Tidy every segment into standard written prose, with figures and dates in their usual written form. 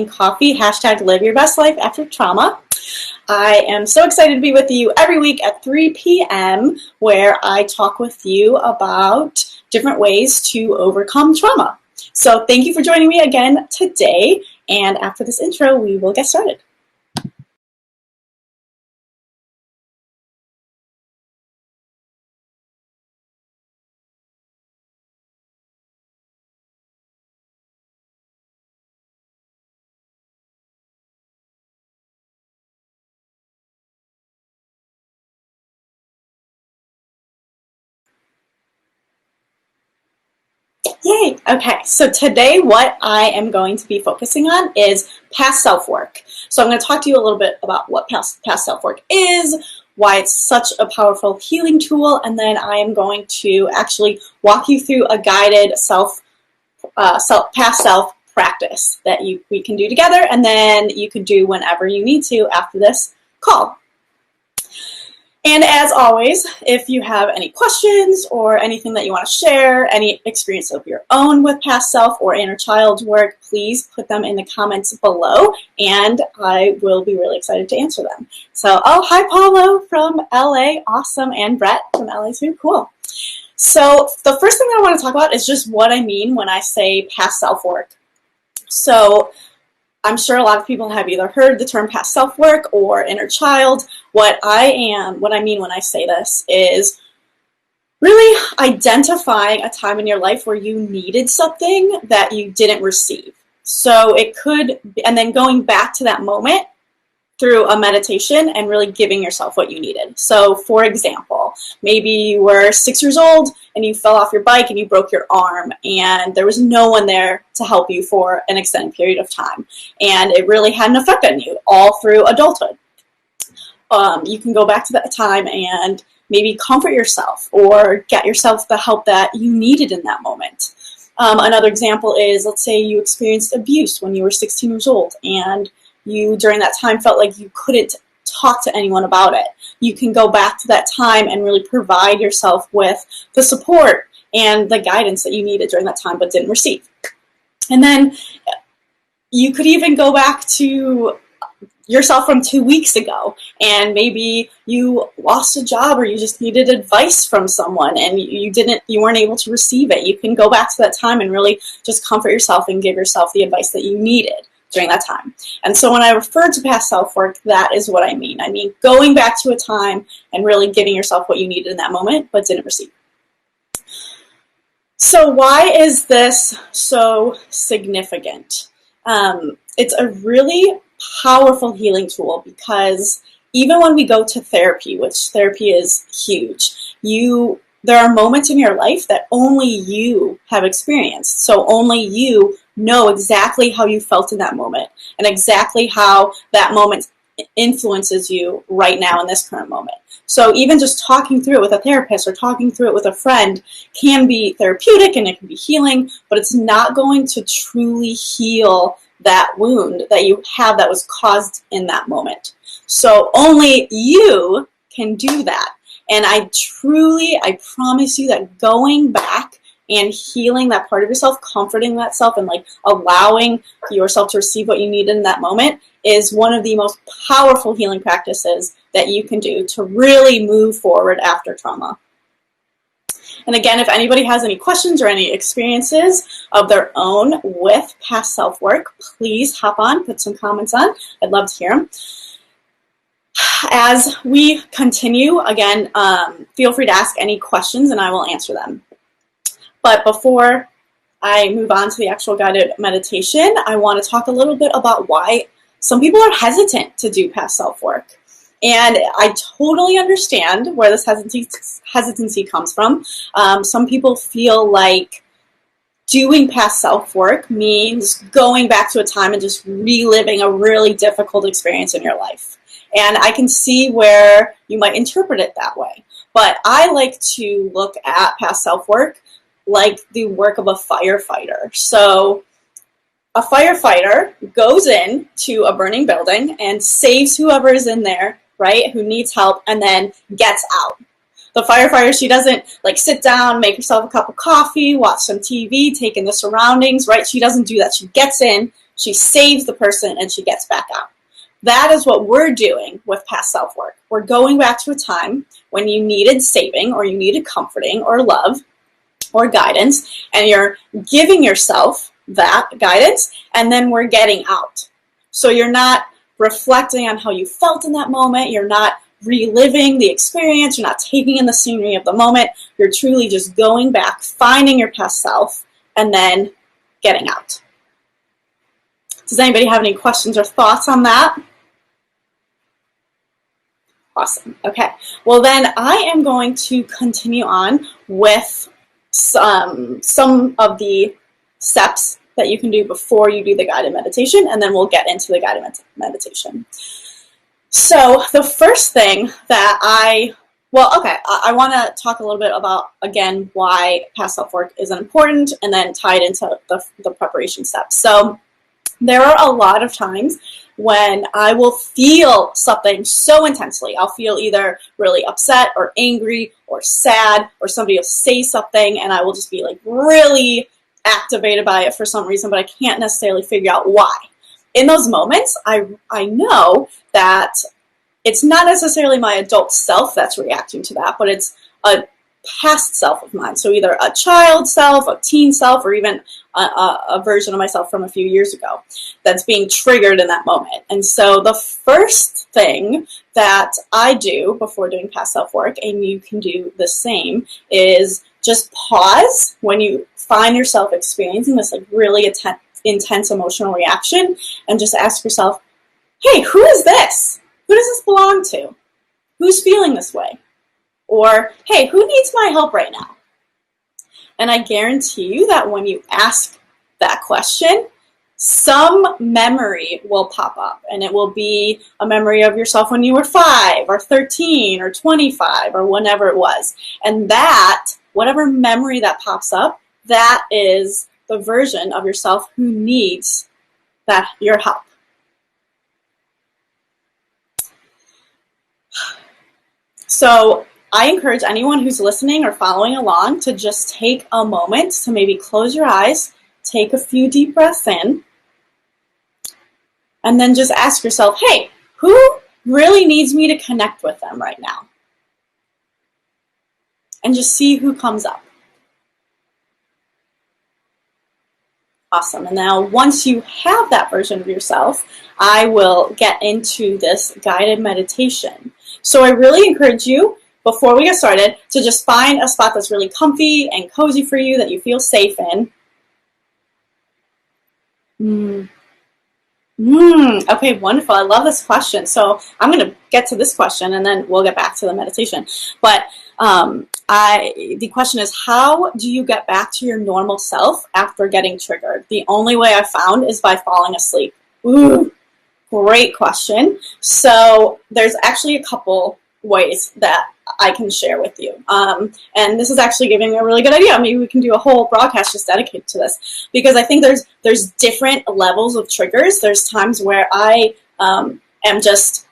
Coffee, hashtag live your best life after trauma. I am so excited to be with you every week at 3 p.m. where I talk with you about different ways to overcome trauma. So thank you for joining me again today, and after this intro, we will get started. Yay! Okay, so today what I am going to be focusing on is past self-work. So I'm going to talk to you a little bit about what past self-work is, why it's such a powerful healing tool, and then I am going to actually walk you through a guided past self practice that we can do together, and then you can do whenever you need to after this call. And as always, if you have any questions or anything that you want to share, any experience of your own with past self or inner child work, please put them in the comments below, and I will be really excited to answer them. So, oh, hi, Paulo from LA. Awesome. And Brett from LA too. Cool. So the first thing I want to talk about is just what I mean when I say past self-work. So I'm sure a lot of people have either heard the term past self-work or inner child. What I mean when I say this is really identifying a time in your life where you needed something that you didn't receive. So it could, and then going back to that moment through a meditation and really giving yourself what you needed. So for example, maybe you were 6 years old and you fell off your bike and you broke your arm and there was no one there to help you for an extended period of time. And it really had an effect on you all through adulthood. You can go back to that time and maybe comfort yourself or get yourself the help that you needed in that moment. Another example is, let's say you experienced abuse when you were 16 years old and you during that time felt like you couldn't talk to anyone about it. You can go back to that time and really provide yourself with the support and the guidance that you needed during that time but didn't receive. And then you could even go back to yourself from 2 weeks ago, and maybe you lost a job or you just needed advice from someone and you weren't able to receive it. You can go back to that time and really just comfort yourself and give yourself the advice that you needed during that time. And so when I refer to past self-work, that is what I mean. I mean going back to a time and really giving yourself what you needed in that moment but didn't receive. So why is this so significant? It's a really powerful healing tool because even when we go to therapy, which therapy is huge, there are moments in your life that only you have experienced. So only you know exactly how you felt in that moment and exactly how that moment influences you right now in this current moment. So even just talking through it with a therapist or talking through it with a friend can be therapeutic and it can be healing, but it's not going to truly heal that wound that you have that was caused in that moment. So only you can do that. And I promise you that going back and healing that part of yourself, comforting that self, and like allowing yourself to receive what you need in that moment is one of the most powerful healing practices that you can do to really move forward after trauma. And again, if anybody has any questions or any experiences of their own with past self-work, please hop on, put some comments on. I'd love to hear them. As we continue, again, feel free to ask any questions and I will answer them. But before I move on to the actual guided meditation, I want to talk a little bit about why some people are hesitant to do past self-work. And I totally understand where this hesitancy comes from. Some people feel like doing past self-work means going back to a time and just reliving a really difficult experience in your life. And I can see where you might interpret it that way. But I like to look at past self-work like the work of a firefighter. So a firefighter goes in to a burning building and saves whoever is in there, right, who needs help, and then gets out. The firefighter, she doesn't like sit down, make herself a cup of coffee, watch some TV, take in the surroundings, right? She doesn't do that. She gets in, she saves the person, and she gets back out. That is what we're doing with past self work. We're going back to a time when you needed saving, or you needed comforting, or love, or guidance, and you're giving yourself that guidance, and then we're getting out. So you're not reflecting on how you felt in that moment. You're not reliving the experience. You're not taking in the scenery of the moment. You're truly just going back, finding your past self, and then getting out. Does anybody have any questions or thoughts on that? Awesome. Okay. Well, then I am going to continue on with some of the steps that you can do before you do the guided meditation, and then we'll get into the guided meditation. So the first thing that I want to talk a little bit about, again, why past self-work is important, and then tie it into the preparation steps. So there are a lot of times when I will feel something so intensely. I'll feel either really upset or angry or sad, or somebody will say something and I will just be like really activated by it for some reason, but I can't necessarily figure out why. In those moments, I know that it's not necessarily my adult self that's reacting to that, but it's a past self of mine. So either a child self, a teen self, or even a version of myself from a few years ago that's being triggered in that moment. And so the first thing that I do before doing past self work, and you can do the same, is just pause when you find yourself experiencing this like really intense emotional reaction, and just ask yourself, hey, who is this? Who does this belong to? Who's feeling this way? Or, hey, who needs my help right now? And I guarantee you that when you ask that question, some memory will pop up, and it will be a memory of yourself when you were 5 or 13 or 25 or whenever it was. And that, whatever memory that pops up, that is the version of yourself who needs your help. So I encourage anyone who's listening or following along to just take a moment to maybe close your eyes, take a few deep breaths in, and then just ask yourself, hey, who really needs me to connect with them right now? And just see who comes up. Awesome. And now once you have that version of yourself, I will get into this guided meditation. So I really encourage you, before we get started, to just find a spot that's really comfy and cozy for you, that you feel safe in. Okay, wonderful. I love this question. So I'm going to get to this question, and then we'll get back to the meditation. But the question is, how do you get back to your normal self after getting triggered? The only way I found is by falling asleep. Ooh, great question. So there's actually a couple ways that I can share with you. And this is actually giving me a really good idea. Maybe we can do a whole broadcast just dedicated to this, because I think there's different levels of triggers. There's times where I am just,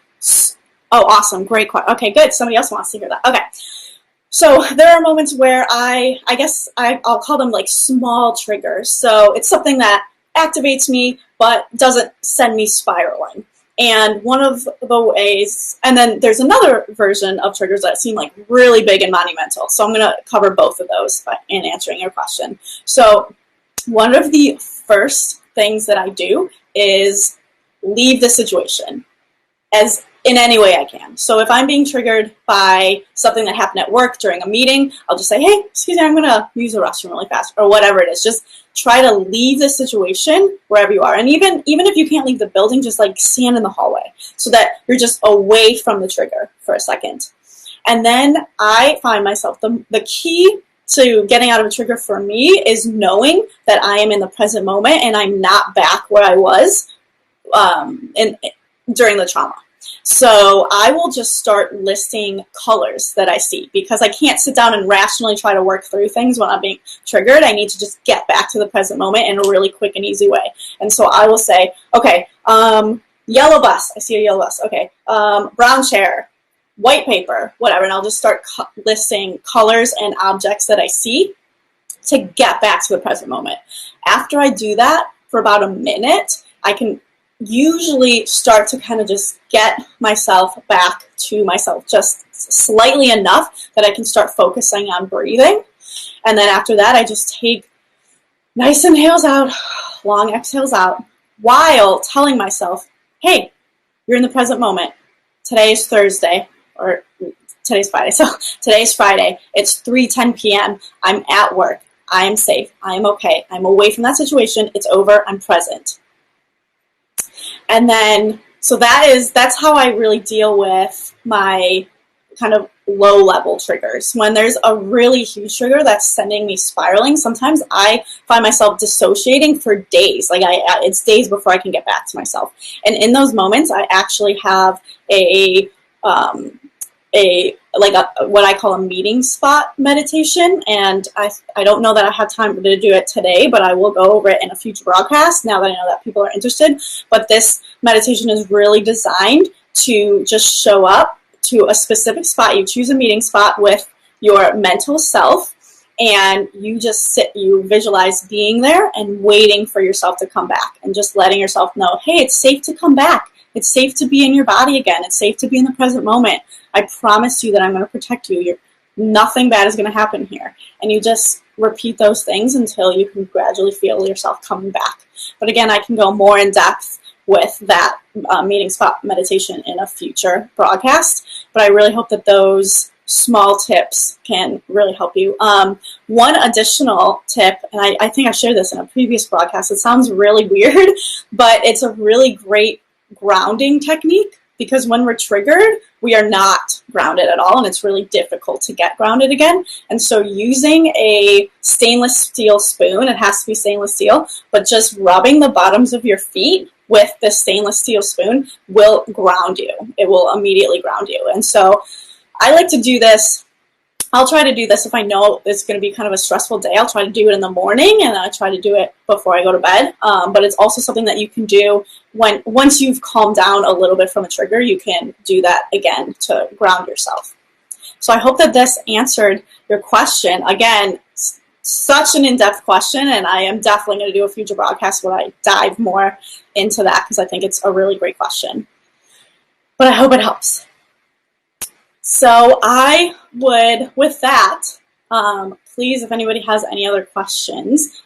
oh, awesome, great question. Okay, good. Somebody else wants to hear that. Okay. So there are moments where I guess I'll call them like small triggers. So it's something that activates me, but doesn't send me spiraling. And one of the ways, and then there's another version of triggers that seem like really big and monumental. So I'm going to cover both of those in answering your question. So one of the first things that I do is leave the situation as in any way I can. So if I'm being triggered by something that happened at work during a meeting, I'll just say, hey, excuse me, I'm going to use the restroom really fast, or whatever it is. Just try to leave the situation wherever you are. And even if you can't leave the building, just like stand in the hallway so that you're just away from the trigger for a second. And then I find myself, the key to getting out of a trigger for me is knowing that I am in the present moment and I'm not back where I was during the trauma. So I will just start listing colors that I see, because I can't sit down and rationally try to work through things when I'm being triggered. I need to just get back to the present moment in a really quick and easy way. And so I will say, okay, yellow bus. I see a yellow bus. Okay, brown chair, white paper, whatever. And I'll just start listing colors and objects that I see to get back to the present moment. After I do that for about a minute, I can usually start to kind of just get myself back to myself just slightly enough that I can start focusing on breathing. And then after that, I just take nice inhales out, long exhales out, while telling myself, hey, you're in the present moment. Today is Thursday, or today's Friday. So today's Friday. It's 3:10 p.m. I'm at work. I am safe. I am okay. I'm away from that situation. It's over. I'm present. And then, so that's how I really deal with my kind of low level triggers. When there's a really huge trigger that's sending me spiraling, sometimes I find myself dissociating for days. Like it's days before I can get back to myself. And in those moments, I actually have what I call a meeting spot meditation, and I don't know that I have time to do it today, but I will go over it in a future broadcast now that I know that people are interested. But this meditation is really designed to just show up to a specific spot. You choose a meeting spot with your mental self, and you just sit, you visualize being there and waiting for yourself to come back, and just letting yourself know, hey, it's safe to come back. It's safe to be in your body again. It's safe to be in the present moment. I promise you that I'm going to protect you. Nothing bad is going to happen here. And you just repeat those things until you can gradually feel yourself coming back. But again, I can go more in depth with that meeting spot meditation in a future broadcast. But I really hope that those small tips can really help you. One additional tip, and I think I shared this in a previous broadcast. It sounds really weird, but it's a really great grounding technique, because when we're triggered, we are not grounded at all, and it's really difficult to get grounded again. And so using a stainless steel spoon, it has to be stainless steel, but just rubbing the bottoms of your feet with the stainless steel spoon will ground you. It will immediately ground you. And so I like to do this. I'll try to do this if I know it's going to be kind of a stressful day. I'll try to do it in the morning, and I try to do it before I go to bed. But it's also something that you can do once you've calmed down a little bit from a trigger. You can do that again to ground yourself. So I hope that this answered your question. Again, such an in-depth question, and I am definitely going to do a future broadcast where I dive more into that, because I think it's a really great question. But I hope it helps. So I would, with that, please, if anybody has any other questions,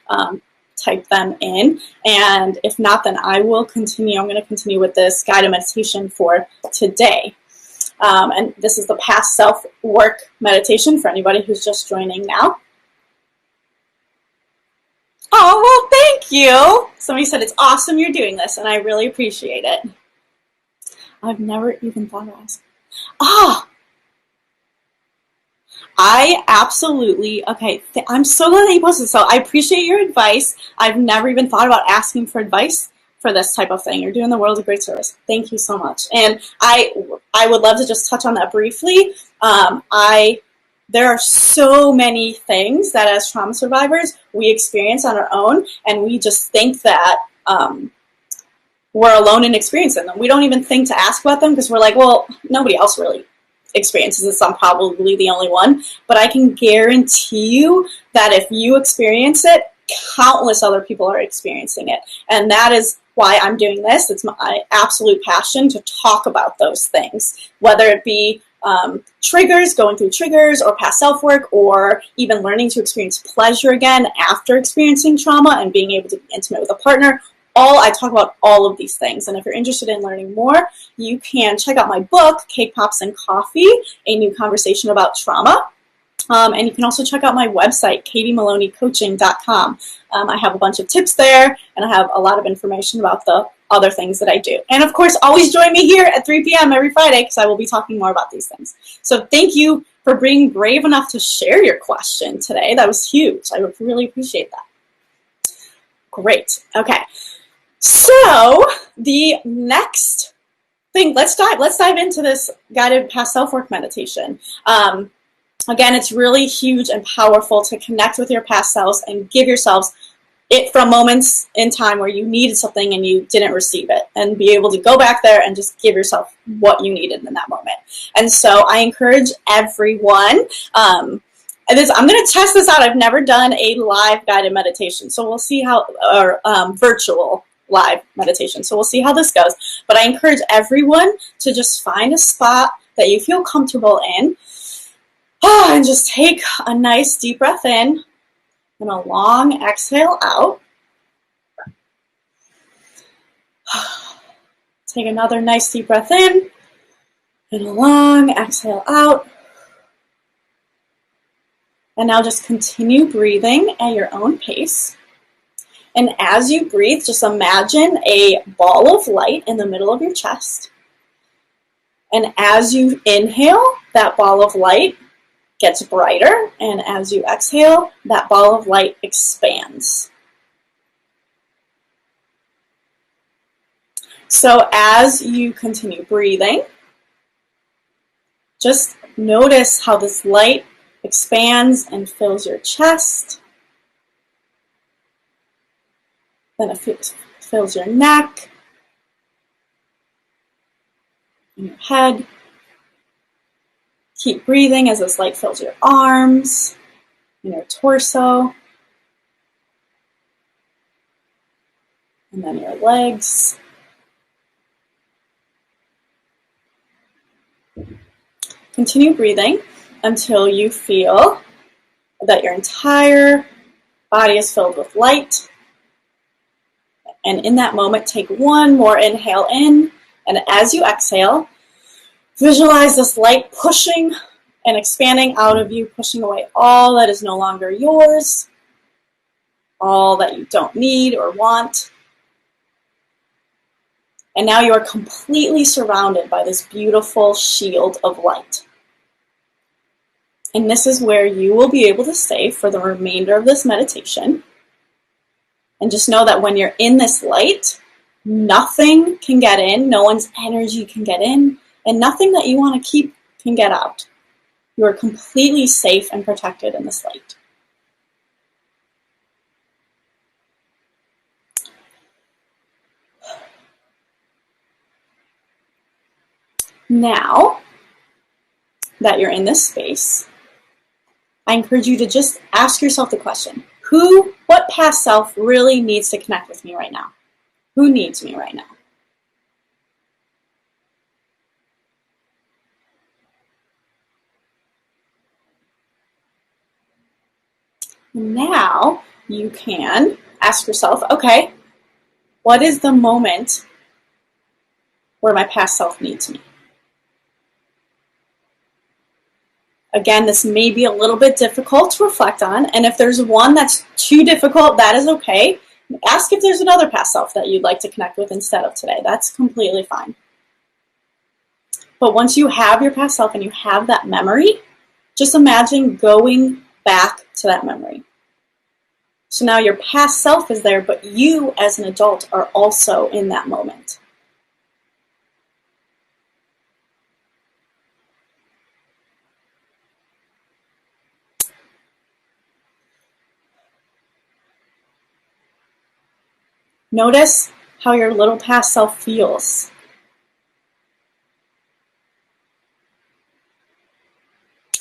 type them in. And if not, then I will continue. I'm going to continue with this guided meditation for today. And this is the past self work meditation for anybody who's just joining now. Oh, well, thank you. Somebody said it's awesome you're doing this, and I really appreciate it. I've never even thought of asking. I absolutely, okay, I'm so glad that you posted. So I appreciate your advice. I've never even thought about asking for advice for this type of thing. You're doing the world a great service. Thank you so much. And I would love to just touch on that briefly. There are so many things that as trauma survivors we experience on our own, and we just think that we're alone in experiencing them. We don't even think to ask about them, because we're like, well, nobody else really experiences this. I'm probably the only one. But I can guarantee you that if you experience it, countless other people are experiencing it. And that is why I'm doing this. It's my absolute passion to talk about those things, whether it be triggers, going through triggers, or past self-work, or even learning to experience pleasure again after experiencing trauma and being able to be intimate with a partner. I talk about all of these things. And if you're interested in learning more, you can check out my book, Cake, Pops, and Coffee, A New Conversation About Trauma. And you can also check out my website, katiemaloneycoaching.com. I have a bunch of tips there, and I have a lot of information about the other things that I do. And of course, always join me here at 3 p.m. every Friday, because I will be talking more about these things. So thank you for being brave enough to share your question today. That was huge. I really appreciate that. Great. Okay. So the next thing, let's dive into this guided past self-work meditation. Again, it's really huge and powerful to connect with your past selves and give yourselves it from moments in time where you needed something and you didn't receive it, and be able to go back there and just give yourself what you needed in that moment. And so I encourage everyone, I'm going to test this out. I've never done a live guided meditation, so we'll see how, or virtual live meditation. So we'll see how this goes. But I encourage everyone to just find a spot that you feel comfortable in. And just take a nice deep breath in and a long exhale out. Take another nice deep breath in and a long exhale out. And now just continue breathing at your own pace. And as you breathe, just imagine a ball of light in the middle of your chest. And as you inhale, that ball of light gets brighter. And as you exhale, that ball of light expands. So as you continue breathing, just notice how this light expands and fills your chest. Then it fills your neck and your head. Keep breathing as this light fills your arms and your torso. And then your legs. Continue breathing until you feel that your entire body is filled with light. And in that moment, take one more inhale in. And as you exhale, visualize this light pushing and expanding out of you, pushing away all that is no longer yours, all that you don't need or want. And now you are completely surrounded by this beautiful shield of light. And this is where you will be able to stay for the remainder of this meditation. And just know that when you're in this light, nothing can get in, no one's energy can get in, and nothing that you want to keep can get out. You are completely safe and protected in this light. Now that you're in this space, I encourage you to just ask yourself the question, what past self really needs to connect with me right now? Who needs me right now? Now you can ask yourself, okay, what is the moment where my past self needs me? Again, this may be a little bit difficult to reflect on, and if there's one that's too difficult, that is okay. Ask if there's another past self that you'd like to connect with instead of today. That's completely fine. But once you have your past self and you have that memory, just imagine going back to that memory. So now your past self is there, but you as an adult are also in that moment. Notice how your little past self feels.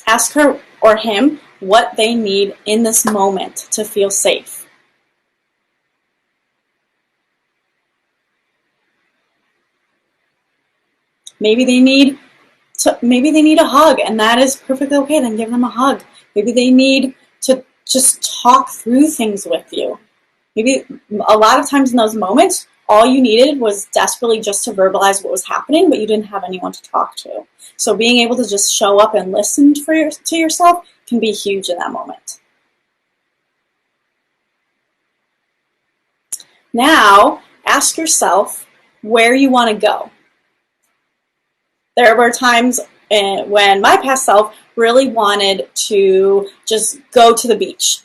Ask her or him what they need in this moment to feel safe. Maybe they need a hug, and that is perfectly okay. Then give them a hug. Maybe they need to just talk through things with you. Maybe a lot of times in those moments, all you needed was desperately just to verbalize what was happening, but you didn't have anyone to talk to. So being able to just show up and listen to yourself can be huge in that moment. Now, ask yourself where you want to go. There were times when my past self really wanted to just go to the beach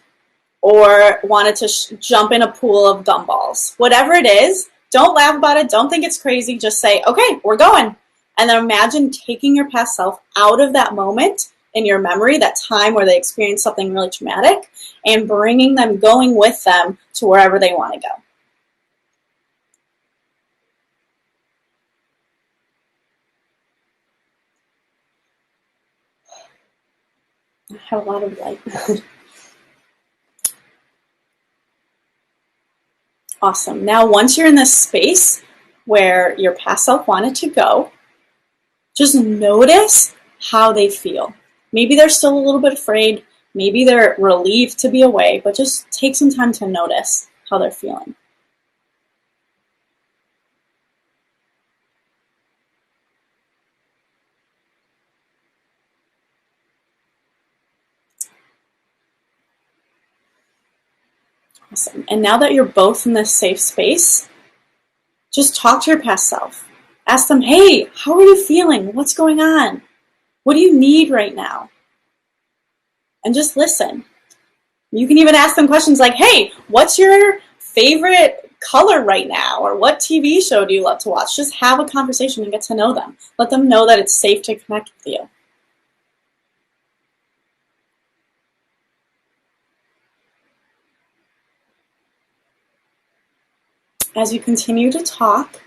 or wanted to jump in a pool of gumballs. Whatever it is, don't laugh about it. Don't think it's crazy. Just say, okay, we're going. And then imagine taking your past self out of that moment in your memory, that time where they experienced something really traumatic, and bringing them, going with them to wherever they want to go. I have a lot of light. Awesome. Now, once you're in this space where your past self wanted to go, just notice how they feel. Maybe they're still a little bit afraid. Maybe they're relieved to be away, but just take some time to notice how they're feeling. Awesome. And now that you're both in this safe space, just talk to your past self. Ask them, hey, how are you feeling? What's going on? What do you need right now? And just listen. You can even ask them questions like, hey, what's your favorite color right now? Or what TV show do you love to watch? Just have a conversation and get to know them. Let them know that it's safe to connect with you. As you continue to talk,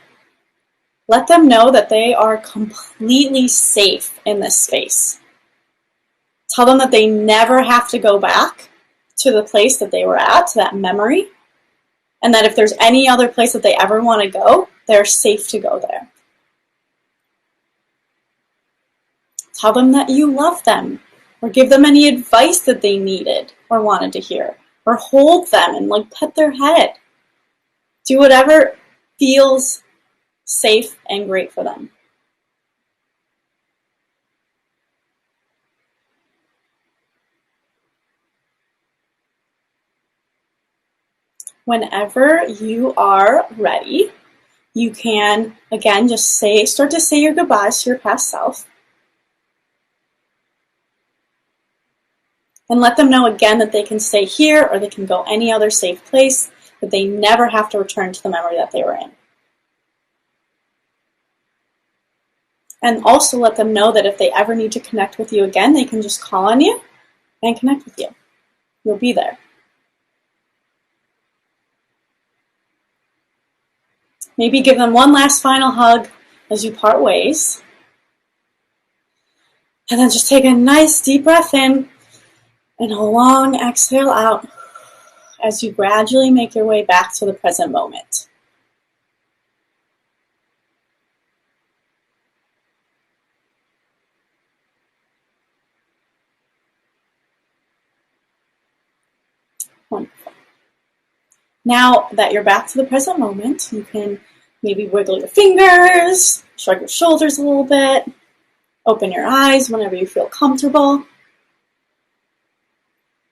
let them know that they are completely safe in this space. Tell them that they never have to go back to the place that they were at, to that memory, and that if there's any other place that they ever want to go, they're safe to go there. Tell them that you love them, or give them any advice that they needed or wanted to hear, or hold them and pet their head. Do whatever feels safe and great for them. Whenever you are ready, you can, again, just start to say your goodbyes to your past self. And let them know again that they can stay here or they can go any other safe place, that they never have to return to the memory that they were in. And also let them know that if they ever need to connect with you again, they can just call on you and connect with you. You'll be there. Maybe give them one last final hug as you part ways. And then just take a nice deep breath in and a long exhale out as you gradually make your way back to the present moment. Wonderful. Now that you're back to the present moment, you can maybe wiggle your fingers, shrug your shoulders a little bit, open your eyes whenever you feel comfortable.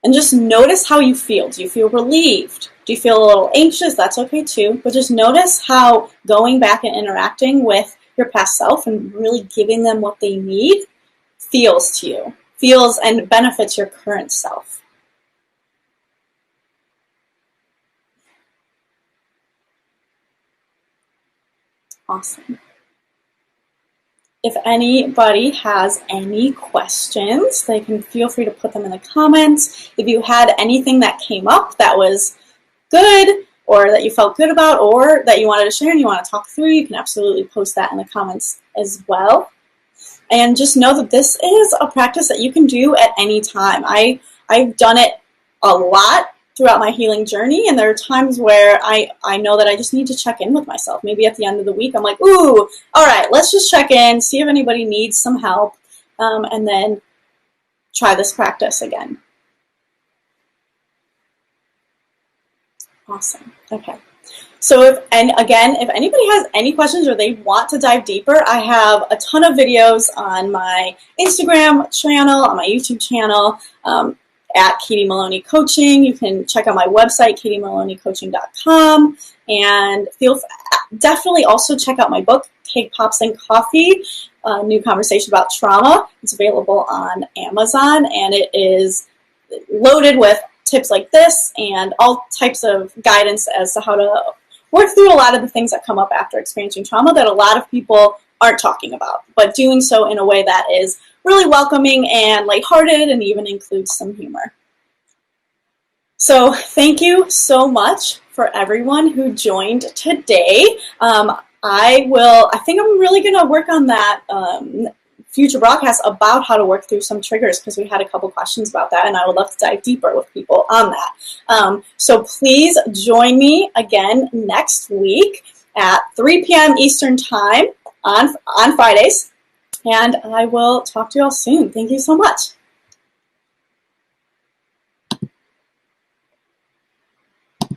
And just notice how you feel. Do you feel relieved? Do you feel a little anxious? That's okay too. But just notice how going back and interacting with your past self and really giving them what they need feels to you. Feels and benefits your current self. Awesome. If anybody has any questions, they can feel free to put them in the comments. If you had anything that came up that was good or that you felt good about or that you wanted to share and you want to talk through, you can absolutely post that in the comments as well. And just know that this is a practice that you can do at any time. I've done it a lot throughout my healing journey, and there are times where I know that I just need to check in with myself. Maybe at the end of the week, I'm like, ooh, all right, let's just check in, see if anybody needs some help, and then try this practice again. Awesome. Okay. So if anybody has any questions or they want to dive deeper, I have a ton of videos on my Instagram channel, on my YouTube channel, at Katie Maloney Coaching. You can check out my website, katiemaloneycoaching.com, and definitely also check out my book, Cake, Pops, and Coffee, a new conversation about trauma. It's available on Amazon, and it is loaded with tips like this and all types of guidance as to how to work through a lot of the things that come up after experiencing trauma that a lot of people aren't talking about, but doing so in a way that is really welcoming and lighthearted and even includes some humor. So thank you so much for everyone who joined today. I think I'm really going to work on that future broadcasts about how to work through some triggers, because we had a couple questions about that, and I would love to dive deeper with people on that. So please join me again next week at 3 p.m. Eastern Time on Fridays, and I will talk to you all soon. Thank you so much.